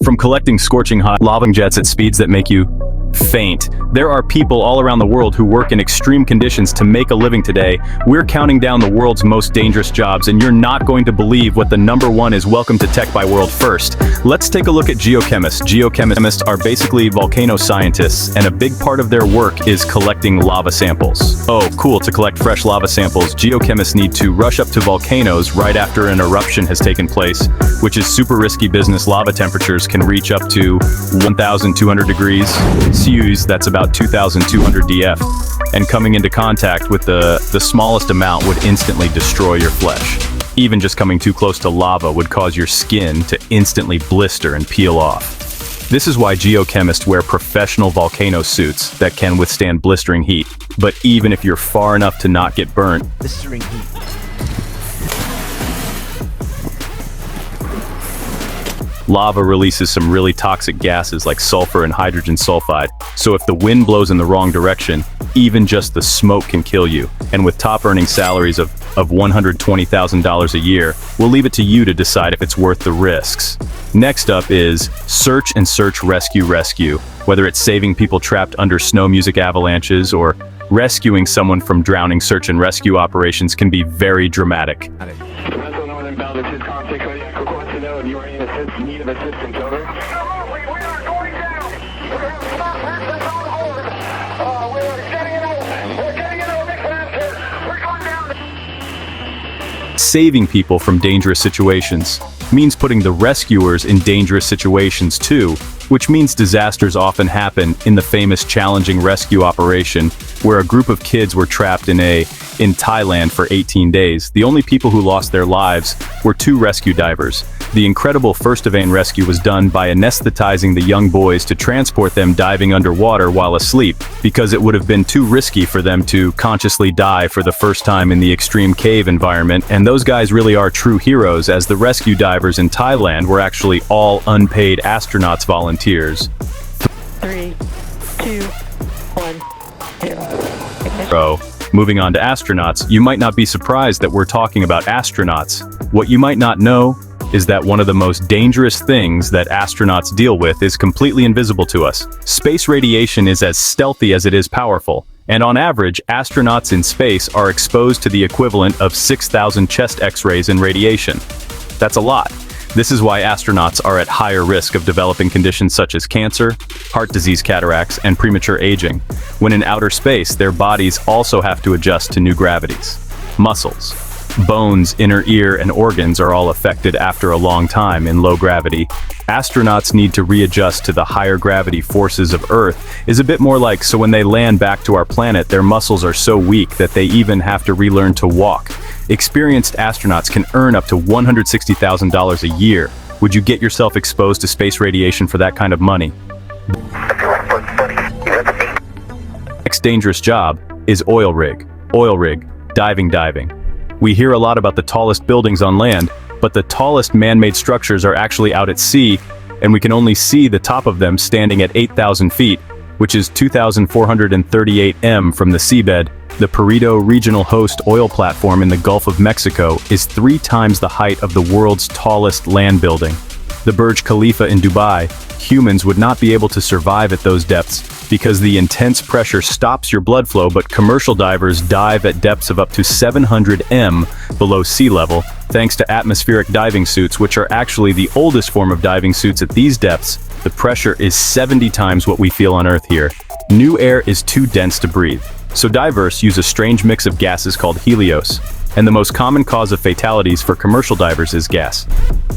From collecting scorching hot lava jets at speeds that make you faint. There are people all around the world who work in extreme conditions to make a living today. We're counting down the world's most dangerous jobs, and you're not going to believe what the number one is. Welcome to Techbye World First. Let's take a look at geochemists. Geochemists are basically volcano scientists, and a big part of their work is collecting lava samples. Oh, cool, to collect fresh lava samples, geochemists need to rush up to volcanoes right after an eruption has taken place, which is super risky business. Lava temperatures can reach up to 1,200 degrees Celsius, that's about 2,200 dF, and coming into contact with the smallest amount would instantly destroy your flesh. Even just coming too close to lava would cause your skin to instantly blister and peel off. This is why geochemists wear professional volcano suits that can withstand blistering heat. But even if you're far enough to not get burnt, Blistering heat. lava releases some really toxic gases like sulfur and hydrogen sulfide. So if the wind blows in the wrong direction, even just the smoke can kill you. And with top earning salaries of $120,000 a year, we'll leave it to you to decide if it's worth the risks. Next up is search and search rescue. Whether it's saving people trapped under snow music avalanches or rescuing someone from drowning, search and rescue operations can be very dramatic. Need of assistance, over. We are going down. We're going to stop assistance on hold. We're getting it over. We're getting it over. We're going down. Saving people from dangerous situations means putting the rescuers in dangerous situations too, which means disasters often happen in the famous challenging rescue operation where a group of kids were trapped in Thailand for 18 days. The only people who lost their lives were 2 rescue divers. The incredible first Evane rescue was done by anesthetizing the young boys to transport them diving underwater while asleep, because it would have been too risky for them to consciously die for the first time in the extreme cave environment. And those guys really are true heroes, as the rescue divers in Thailand were actually all unpaid astronauts volunteers. 3, 2, 1, 0. So, moving on to astronauts, you might not be surprised that we're talking about astronauts. What you might not know is that one of the most dangerous things that astronauts deal with is completely invisible to us. Space radiation is as stealthy as it is powerful, and on average, astronauts in space are exposed to the equivalent of 6,000 chest X-rays in radiation. That's a lot. This is why astronauts are at higher risk of developing conditions such as cancer, heart disease, cataracts, and premature aging. When in outer space, their bodies also have to adjust to new gravities. Muscles, bones, inner ear, and organs are all affected after a long time in low gravity. Astronauts need to readjust to the higher gravity forces of Earth. Is a bit more like, so when they land back to our planet, their muscles are so weak that they even have to relearn to walk. Experienced astronauts can earn up to $160,000 a year. Would you get yourself exposed to space radiation for that kind of money? Next dangerous job is oil rig, diving. We hear a lot about the tallest buildings on land, but the tallest man-made structures are actually out at sea, and we can only see the top of them standing at 8,000 feet, which is 2,438 m from the seabed. The Perito Regional Host oil platform in the Gulf of Mexico is 3 times the height of the world's tallest land building. The Burj Khalifa in Dubai, humans would not be able to survive at those depths because the intense pressure stops your blood flow, but commercial divers dive at depths of up to 700 m below sea level, thanks to atmospheric diving suits, which are actually the oldest form of diving suits. At these depths, the pressure is 70 times what we feel on Earth here. New air is too dense to breathe. So divers use a strange mix of gases called helios, and the most common cause of fatalities for commercial divers is gas.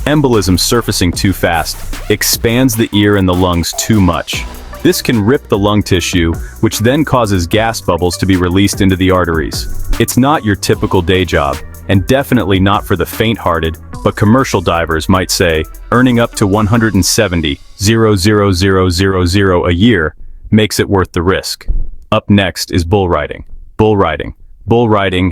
Embolism surfacing too fast expands the ear and the lungs too much. This can rip the lung tissue, which then causes gas bubbles to be released into the arteries. It's not your typical day job, and definitely not for the faint-hearted, but commercial divers might say earning up to $170,000 a year makes it worth the risk. Up next is bull riding. Bull riding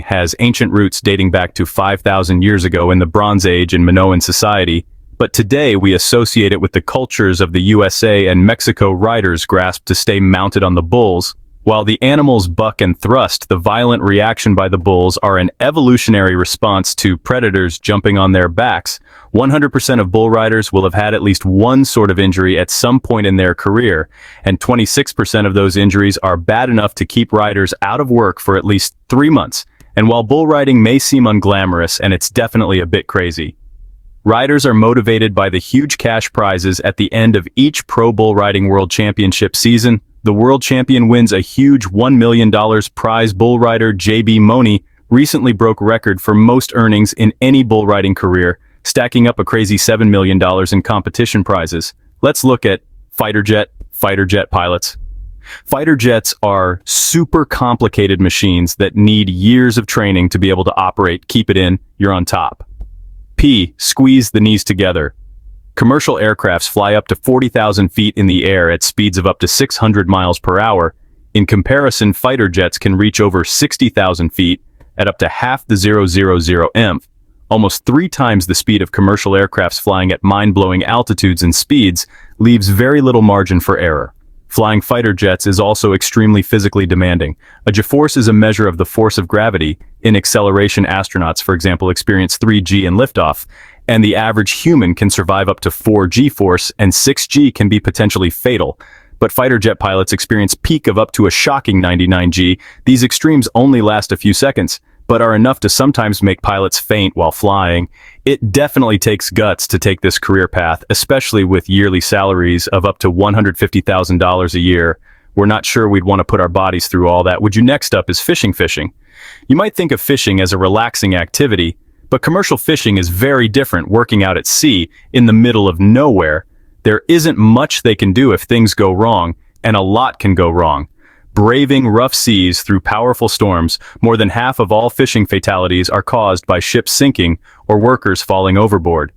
has ancient roots dating back to 5,000 years ago in the Bronze Age in Minoan society, but today we associate it with the cultures of the USA and Mexico. Riders grasped to stay mounted on the bulls, While the animals buck and thrust, the violent reaction by the bulls are an evolutionary response to predators jumping on their backs. 100% of bull riders will have had at least one sort of injury at some point in their career, and 26% of those injuries are bad enough to keep riders out of work for at least 3 months. And while bull riding may seem unglamorous, and it's definitely a bit crazy, riders are motivated by the huge cash prizes at the end of each Pro Bull Riding World Championship season. The world champion wins a huge $1 million prize. Bull rider J.B. Money recently broke record for most earnings in any bull riding career, stacking up a crazy $7 million in competition prizes. Let's look at fighter jet pilots. Fighter jets are super complicated machines that need years of training to be able to operate. Keep it in, you're on top. P, squeeze the knees together. Commercial aircrafts fly up to 40,000 feet in the air at speeds of up to 600 miles per hour. In comparison, fighter jets can reach over 60,000 feet at up to half the 000 mph, almost 3 times the speed of commercial aircrafts. Flying at mind-blowing altitudes and speeds leaves very little margin for error. Flying fighter jets is also extremely physically demanding. A G-force is a measure of the force of gravity. In acceleration, astronauts, for example, experience 3G in liftoff, and the average human can survive up to 4 G-force, and 6G can be potentially fatal. But fighter jet pilots experience peak of up to a shocking 99 G. These extremes only last a few seconds, but are enough to sometimes make pilots faint while flying. It definitely takes guts to take this career path, especially with yearly salaries of up to $150,000 a year. We're not sure we'd want to put our bodies through all that. Would you? Next up is fishing. You might think of fishing as a relaxing activity, but commercial fishing is very different. Working out at sea, in the middle of nowhere, there isn't much they can do if things go wrong, and a lot can go wrong. Braving rough seas through powerful storms, more than half of all fishing fatalities are caused by ships sinking or workers falling overboard.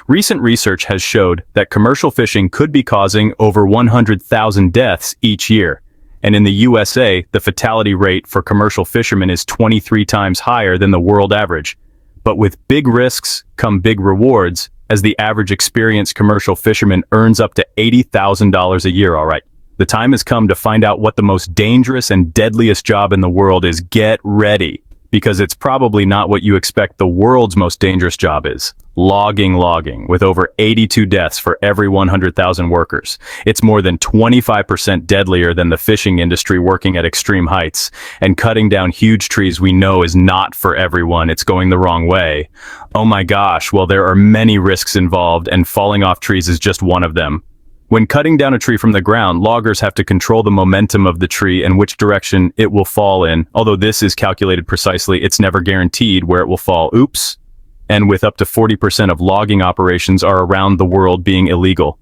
Recent research has showed that commercial fishing could be causing over 100,000 deaths each year. And in the USA, the fatality rate for commercial fishermen is 23 times higher than the world average. But with big risks come big rewards, as the average experienced commercial fisherman earns up to $80,000 a year. All right, the time has come to find out what the most dangerous and deadliest job in the world is. Get ready, because it's probably not what you expect. The world's most dangerous job is logging, with over 82 deaths for every 100,000 workers. It's more than 25% deadlier than the fishing industry. Working at extreme heights and cutting down huge trees we know is not for everyone. It's going the wrong way. Oh my gosh, well, there are many risks involved, and falling off trees is just one of them. When cutting down a tree from the ground, loggers have to control the momentum of the tree and which direction it will fall in. Although this is calculated precisely, it's never guaranteed where it will fall. Oops. And with up to 40% of logging operations are around the world being illegal.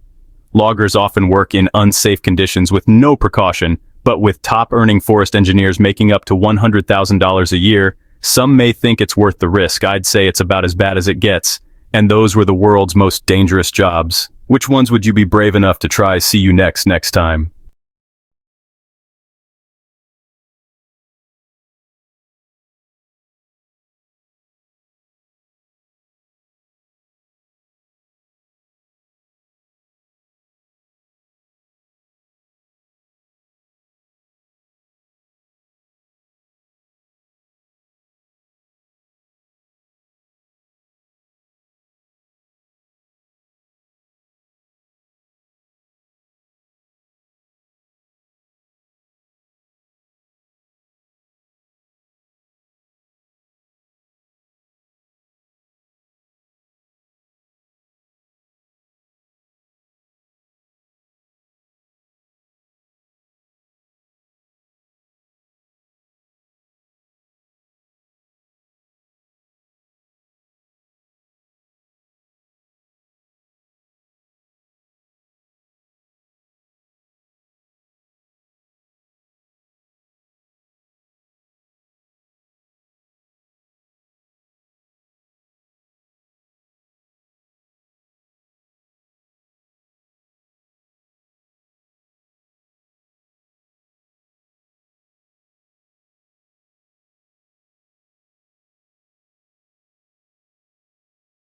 Loggers often work in unsafe conditions with no precaution, but with top-earning forest engineers making up to $100,000 a year, some may think it's worth the risk. I'd say it's about as bad as it gets. And those were the world's most dangerous jobs. Which ones would you be brave enough to try? See you next time.